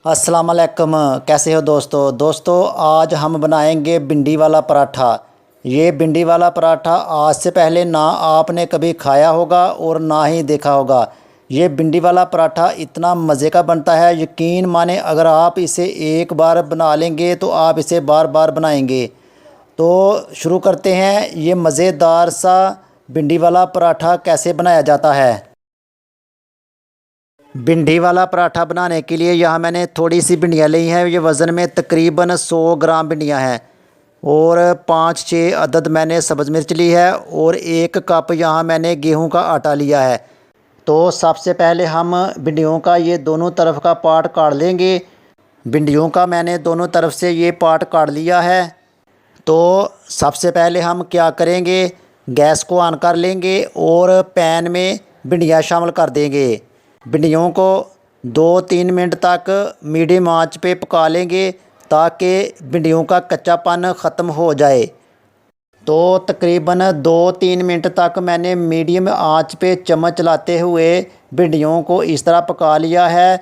अस्सलाम वालेकुम। कैसे हो दोस्तों आज हम बनाएंगे भिंडी वाला पराठा। ये भिंडी वाला पराठा आज से पहले ना आपने कभी खाया होगा और ना ही देखा होगा। ये भिंडी वाला पराठा इतना मज़े का बनता है, यकीन माने अगर आप इसे एक बार बना लेंगे तो आप इसे बार बार बनाएंगे। तो शुरू करते हैं, ये मज़ेदार सा भिंडी वाला पराठा कैसे बनाया जाता है। भिंडी वाला पराठा बनाने के लिए यहाँ मैंने थोड़ी सी भिंडियाँ ली हैं। ये वज़न में तकरीबन 100 ग्राम भिंडियाँ हैं और 5-6 अदद मैंने सब्ज़ मिर्च ली है और 1 कप यहाँ मैंने गेहूं का आटा लिया है। तो सबसे पहले हम भिंडियों का ये दोनों तरफ का पार्ट काट लेंगे। भिंडियों का मैंने दोनों तरफ से ये पार्ट काट लिया है। तो सबसे पहले हम क्या करेंगे, गैस को ऑन कर लेंगे और पैन में भिंडियाँ शामिल कर देंगे। भिंडियों को 2-3 मिनट तक मीडियम आंच पे पका लेंगे ताकि भिंडियों का कच्चापन ख़त्म हो जाए। तो तकरीबन 2-3 मिनट तक मैंने मीडियम आंच पे चम्मच चलाते हुए भिंडियों को इस तरह पका लिया है।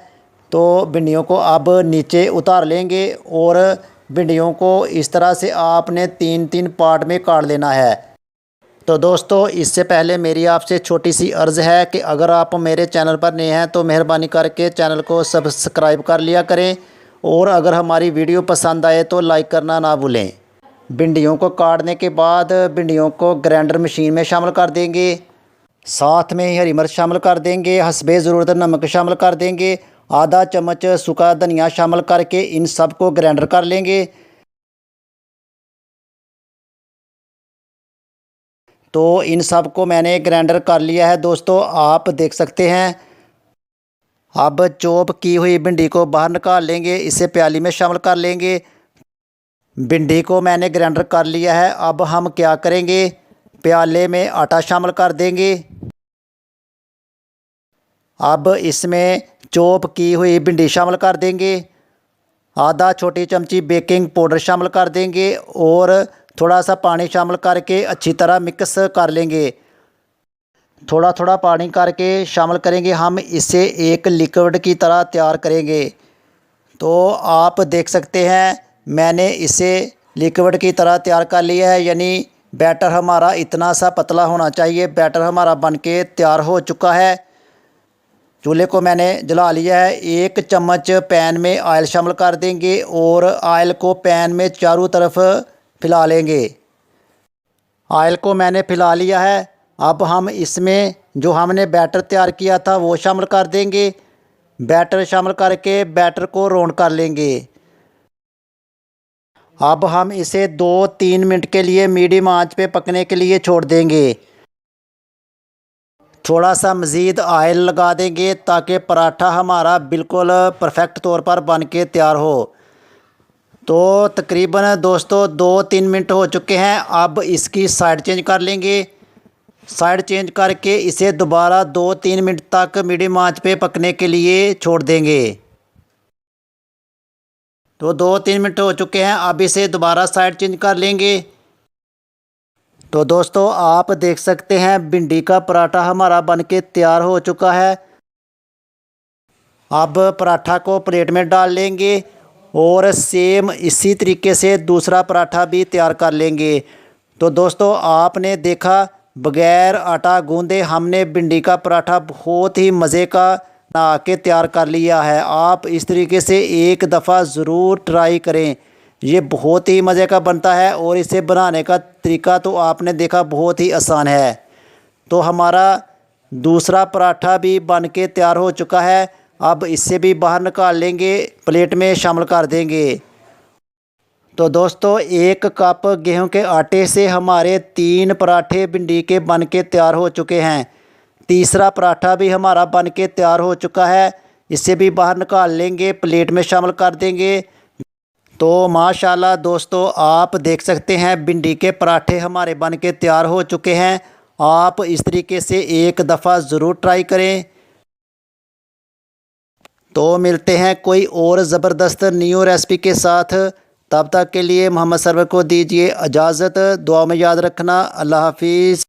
तो भिंडियों को अब नीचे उतार लेंगे और भिंडियों को इस तरह से आपने 3-3 पार्ट में काट लेना है। तो दोस्तों, इससे पहले मेरी आपसे छोटी सी अर्ज़ है कि अगर आप मेरे चैनल पर नए हैं तो मेहरबानी करके चैनल को सब्सक्राइब कर लिया करें और अगर हमारी वीडियो पसंद आए तो लाइक करना ना भूलें। भिंडियों को काटने के बाद भिंडियों को ग्राइंडर मशीन में शामिल कर देंगे। साथ में ही हरी मिर्च शामिल कर देंगे, हस्बे ज़रूरत नमक शामिल कर देंगे, आधा चम्मच सूखा धनिया शामिल करके इन सब को ग्राइंडर कर लेंगे। तो इन सब को मैंने ग्राइंडर कर लिया है दोस्तों, आप देख सकते हैं। अब चॉप की हुई भिंडी को बाहर निकाल लेंगे, इसे प्याली में शामिल कर लेंगे। भिंडी को मैंने ग्राइंडर कर लिया है। अब हम क्या करेंगे, प्याले में आटा शामिल कर देंगे। अब इसमें चॉप की हुई भिंडी शामिल कर देंगे, आधा छोटी चमची बेकिंग पाउडर शामिल कर देंगे और थोड़ा सा पानी शामिल करके अच्छी तरह मिक्स कर लेंगे। थोड़ा थोड़ा पानी करके शामिल करेंगे, हम इसे एक लिक्विड की तरह तैयार करेंगे। तो आप देख सकते हैं मैंने इसे लिक्विड की तरह तैयार कर लिया है, यानी बैटर हमारा इतना सा पतला होना चाहिए। बैटर हमारा बनके तैयार हो चुका है। चूल्हे को मैंने जला लिया है। 1 चम्मच पैन में ऑयल शामिल कर देंगे और ऑयल को पैन में चारों तरफ फैला लेंगे। ऑयल को मैंने फैला लिया है। अब हम इसमें जो हमने बैटर तैयार किया था वो शामिल कर देंगे। बैटर शामिल करके बैटर को राउंड कर लेंगे। अब हम इसे 2-3 मिनट के लिए मीडियम आंच पे पकने के लिए छोड़ देंगे। थोड़ा सा मज़ीद ऑयल लगा देंगे ताकि पराठा हमारा बिल्कुल परफेक्ट तौर पर बन के तैयार हो। तो तकरीबन दोस्तों 2-3 मिनट हो चुके हैं। अब इसकी साइड चेंज कर लेंगे। साइड चेंज करके इसे दोबारा 2-3 मिनट तक मीडियम आंच पे पकने के लिए छोड़ देंगे। तो 2-3 मिनट हो चुके हैं। अब इसे दोबारा साइड चेंज कर लेंगे। तो दोस्तों, आप देख सकते हैं भिंडी का पराठा हमारा बनके तैयार हो चुका है। अब पराठा को प्लेट में डाल लेंगे और सेम इसी तरीके से दूसरा पराठा भी तैयार कर लेंगे। तो दोस्तों, आपने देखा बगैर आटा गूंदे हमने भिंडी का पराठा बहुत ही मज़े का बना के तैयार कर लिया है। आप इस तरीके से एक दफ़ा ज़रूर ट्राई करें, ये बहुत ही मज़े का बनता है और इसे बनाने का तरीका तो आपने देखा बहुत ही आसान है। तो हमारा दूसरा पराठा भी बन के तैयार हो चुका है। अब इससे भी बाहर निकाल लेंगे, प्लेट में शामिल कर देंगे। तो दोस्तों, 1 कप गेहूं के आटे से हमारे 3 पराठे भिंडी के बन के तैयार हो चुके हैं। तीसरा पराठा भी हमारा बन के तैयार हो चुका है। इसे भी बाहर निकाल लेंगे, प्लेट में शामिल कर देंगे। तो माशाल्लाह दोस्तों, आप देख सकते हैं भिंडी के पराठे हमारे बन के तैयार हो चुके हैं। आप इस तरीके से एक दफ़ा ज़रूर ट्राई करें। तो मिलते हैं कोई और ज़बरदस्त न्यू रेसिपी के साथ। तब तक के लिए मोहम्मद सरवर को दीजिए इजाज़त। दुआ में याद रखना। अल्लाह हाफिज़।